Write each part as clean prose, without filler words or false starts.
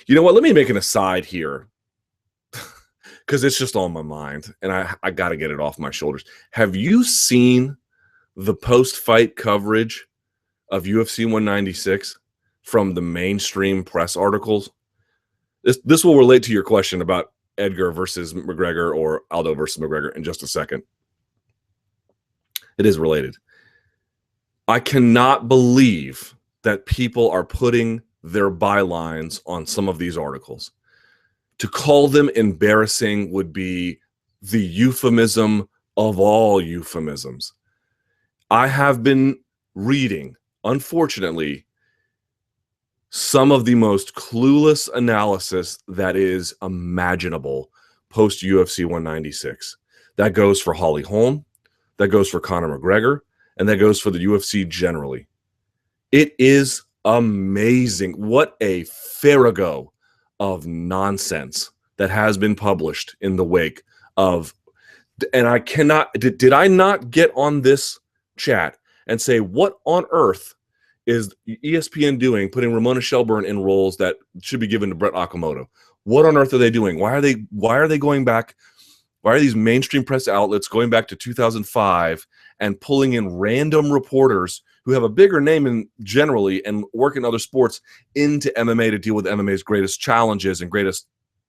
You know what? Let me make an aside here because it's just on my mind and I got to get it off my shoulders. Have you seen the post-fight coverage of UFC 196 from the mainstream press articles? This will relate to your question about Edgar versus McGregor or Aldo versus McGregor in just a second. It is related. I cannot believe that people are putting their bylines on some of these articles. To call them embarrassing would be the euphemism of all euphemisms. I have been reading, unfortunately, some of the most clueless analysis that is imaginable post UFC 196. That goes for Holly Holm, that goes for Conor McGregor, and that goes for the UFC generally. It is amazing. What a farrago of nonsense that has been published in the wake of, and I cannot, did I not get on this chat and say, what on earth is ESPN doing, putting Ramona Shelburne in roles that should be given to Brett Okamoto? What on earth are they doing? Why are they going back? Why are these mainstream press outlets going back to 2005 and pulling in random reporters who have a bigger name in generally and work in other sports into MMA to deal with MMA's greatest challenges and greatest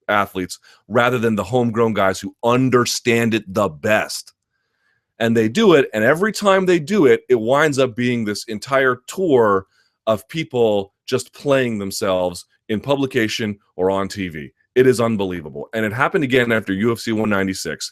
athletes rather than the homegrown guys who understand it the best? And they do it, and every time they do it, it winds up being this entire tour of people just playing themselves in publication or on TV. It is unbelievable. And it happened again after UFC 196.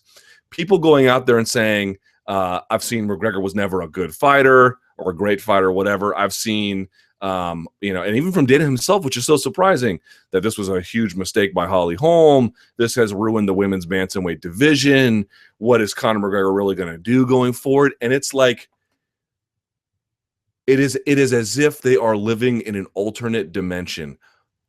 People going out there and saying, I've seen McGregor was never a good fighter or a great fighter, whatever. I've seen, and even from Dana himself, which is so surprising, that this was a huge mistake by Holly Holm. This has ruined the women's bantamweight division. What is Conor McGregor really going to do going forward? And it's like, it is as if they are living in an alternate dimension.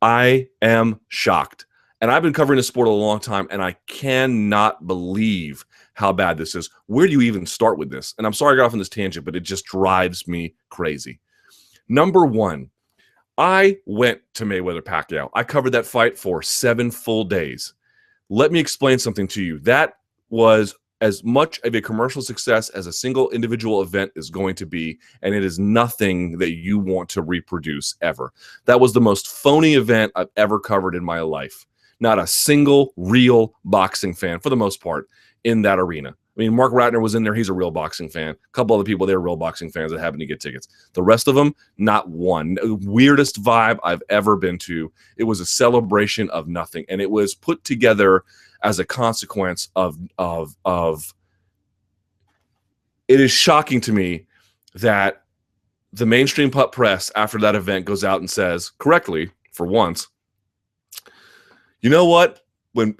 I am shocked. And I've been covering this sport a long time, and I cannot believe how bad this is. Where do you even start with this? And I'm sorry I got off on this tangent, but it just drives me crazy. Number one, I went to Mayweather-Pacquiao. I covered that fight for 7 full days. Let me explain something to you. That was as much of a commercial success as a single individual event is going to be, and it is nothing that you want to reproduce ever. That was the most phony event I've ever covered in my life. Not a single real boxing fan, for the most part, in that arena. I mean, Mark Ratner was in there. He's a real boxing fan. A couple other people, they're real boxing fans that happen to get tickets. The rest of them, not one. Weirdest vibe I've ever been to. It was a celebration of nothing. And it was put together as a consequence of it is shocking to me that the mainstream press after that event goes out and says, correctly, for once, you know what? When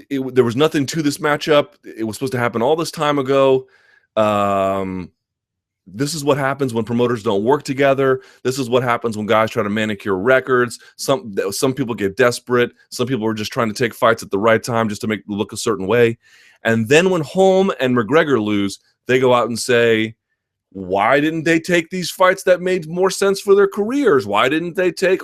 there was nothing to this matchup, it was supposed to happen all this time ago. This is what happens when promoters don't work together. This is what happens when guys try to manicure records. Some people get desperate. Some people are just trying to take fights at the right time just to make it look a certain way. And then when Holm and McGregor lose, they go out and say, why didn't they take these fights that made more sense for their careers? Why didn't they take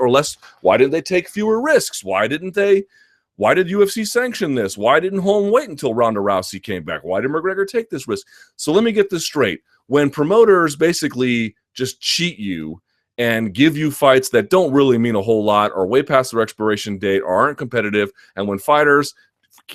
fewer risks? Why did UFC sanction this? Why didn't Holm wait until Ronda Rousey came back? Why did McGregor take this risk? So let me get this straight. When promoters basically just cheat you and give you fights that don't really mean a whole lot or way past their expiration date or aren't competitive, and when fighters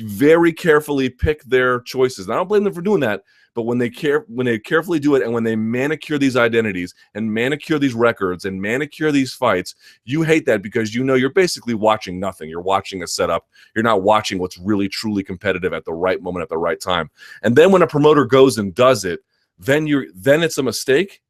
very carefully pick their choices, and I don't blame them for doing that, but when they carefully do it and when they manicure these identities and manicure these records and manicure these fights, you hate that because you know you're basically watching nothing. You're watching a setup. You're not watching what's really truly competitive at the right moment at the right time. And then when a promoter goes and does it, then it's a mistake.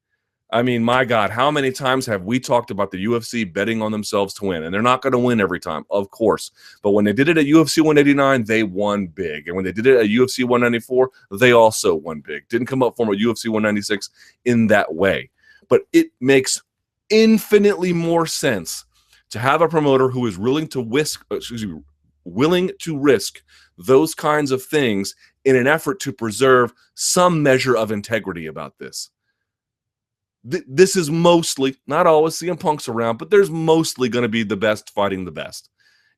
I mean, my God, how many times have we talked about the UFC betting on themselves to win? And they're not going to win every time, of course. But when they did it at UFC 189, they won big. And when they did it at UFC 194, they also won big. Didn't come up from a UFC 196 in that way. But it makes infinitely more sense to have a promoter who is willing to risk those kinds of things in an effort to preserve some measure of integrity about this. This is mostly, not always, CM Punk's around, but there's mostly going to be the best fighting the best.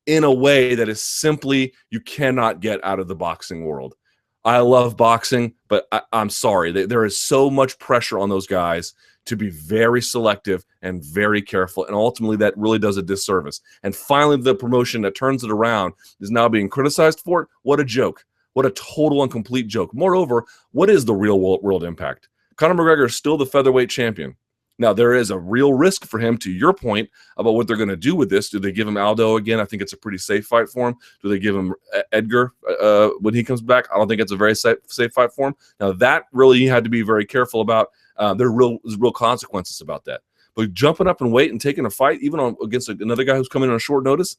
in a way that is simply you cannot get out of the boxing world. I love boxing, but I'm sorry. There is so much pressure on those guys to be very selective and very careful, and ultimately that really does a disservice. And finally, the promotion that turns it around is now being criticized for it. What a joke. What a total and complete joke. Moreover, what is the real world impact? Conor McGregor is still the featherweight champion. Now, there is a real risk for him, to your point, about what they're going to do with this. Do they give him Aldo again? I think it's a pretty safe fight for him. Do they give him Edgar when he comes back? I don't think it's a very safe fight for him. Now, that really you had to be very careful about. There's real consequences about that. But jumping up and wait and taking a fight, even against another guy who's coming on short notice,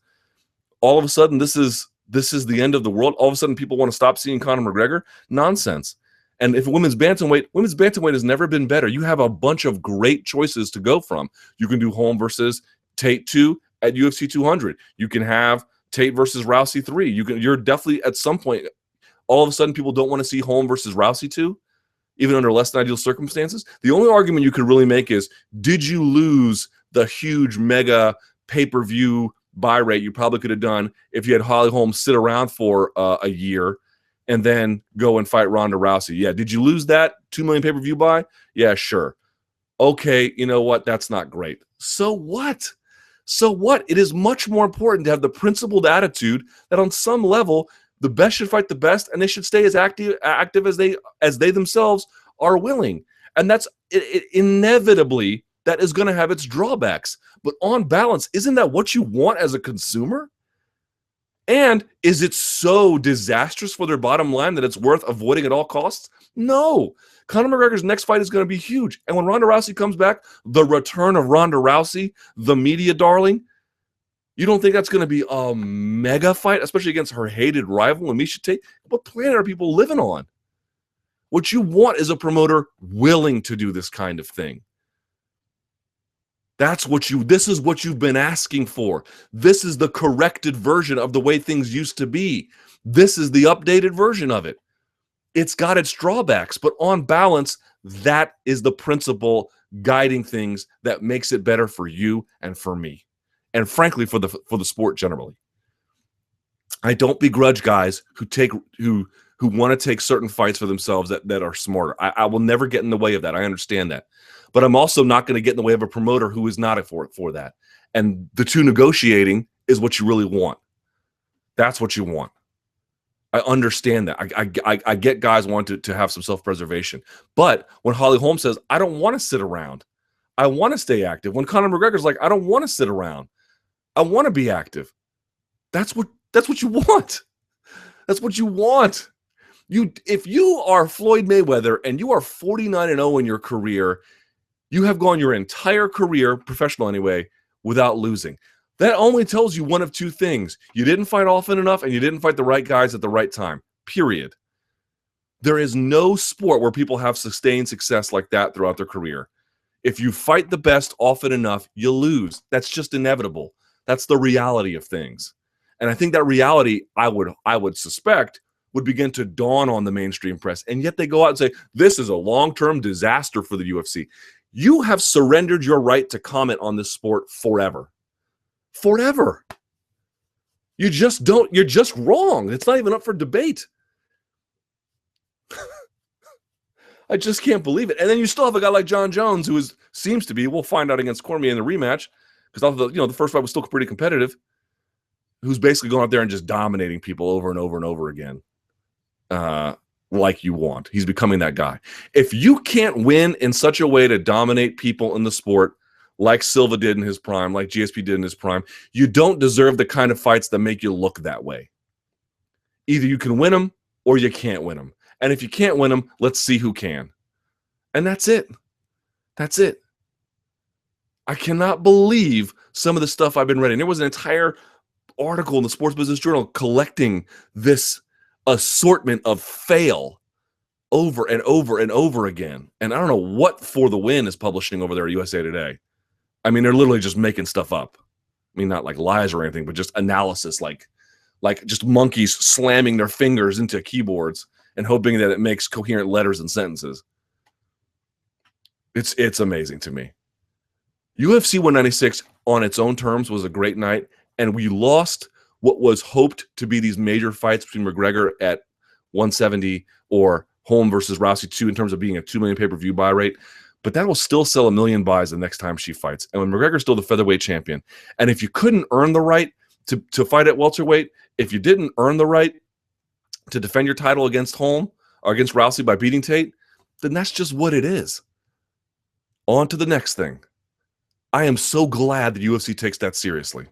all of a sudden this is the end of the world. All of a sudden people want to stop seeing Conor McGregor? Nonsense. And if women's bantamweight has never been better. You have a bunch of great choices to go from. You can do Holm versus Tate 2 at UFC 200. You can have Tate versus Rousey 3. You're definitely at some point, all of a sudden people don't want to see Holm versus Rousey 2, even under less than ideal circumstances. The only argument you could really make is, did you lose the huge mega pay-per-view buy rate you probably could have done if you had Holly Holm sit around for a year and then go and fight Ronda Rousey? Yeah. Did you lose that 2 million pay-per-view buy? Yeah, sure. Okay, you know what? That's not great. So what? So what? It is much more important to have the principled attitude that on some level, the best should fight the best, and they should stay as active as they themselves are willing. And that's inevitably that is going to have its drawbacks. But on balance, isn't that what you want as a consumer? And is it so disastrous for their bottom line that it's worth avoiding at all costs? No. Conor McGregor's next fight is going to be huge. And when Ronda Rousey comes back, the return of Ronda Rousey, the media darling, you don't think that's going to be a mega fight, especially against her hated rival, Miesha Tate? What planet are people living on? What you want is a promoter willing to do this kind of thing. This is what you've been asking for. This is the corrected version of the way things used to be. This is the updated version of it. It's got its drawbacks, but on balance, that is the principle guiding things that makes it better for you and for me. And frankly, for the sport generally. I don't begrudge guys who want to take certain fights for themselves that are smarter. I will never get in the way of that. I understand that. But I'm also not going to get in the way of a promoter who is not for that. And the two negotiating is what you really want. That's what you want. I understand that. I get guys wanting to have some self-preservation. But when Holly Holm says, I don't want to sit around, I want to stay active. When Conor McGregor's like, I don't want to sit around, I want to be active. That's what you want. That's what you want. If you are Floyd Mayweather and you are 49-0 in your career, you have gone your entire career, professional anyway, without losing. That only tells you one of two things. You didn't fight often enough and you didn't fight the right guys at the right time, period. There is no sport where people have sustained success like that throughout their career. If you fight the best often enough, you lose. That's just inevitable. That's the reality of things. And I think that reality, I would suspect, would begin to dawn on the mainstream press. And yet they go out and say, this is a long-term disaster for the UFC. You have surrendered your right to comment on this sport forever. Forever. You're just wrong. It's not even up for debate. I just can't believe it. And then you still have a guy like John Jones, who seems to be, we'll find out against Cormier in the rematch, because the first fight was still pretty competitive, who's basically going out there and just dominating people over and over and over again. Like you want. He's becoming that guy. If you can't win in such a way to dominate people in the sport, like Silva did in his prime, like GSP did in his prime, you don't deserve the kind of fights that make you look that way. Either you can win them or you can't win them. And if you can't win them, let's see who can. And that's it. That's it. I cannot believe some of the stuff I've been reading. There was an entire article in the Sports Business Journal collecting this assortment of fail over and over and over again. And I don't know what For the Win is publishing over there at USA Today. I mean, they're literally just making stuff up. I mean, not like lies or anything, but just analysis, like just monkeys slamming their fingers into keyboards and hoping that it makes coherent letters and sentences. It's amazing to me. UFC 196 on its own terms was a great night, and we lost what was hoped to be these major fights between McGregor at 170 or Holm versus Rousey 2 in terms of being a 2 million pay-per-view buy rate. But that will still sell 1 million buys the next time she fights. And when McGregor's still the featherweight champion, and if you couldn't earn the right to fight at welterweight, if you didn't earn the right to defend your title against Holm or against Rousey by beating Tate, then that's just what it is. On to the next thing. I am so glad that UFC takes that seriously.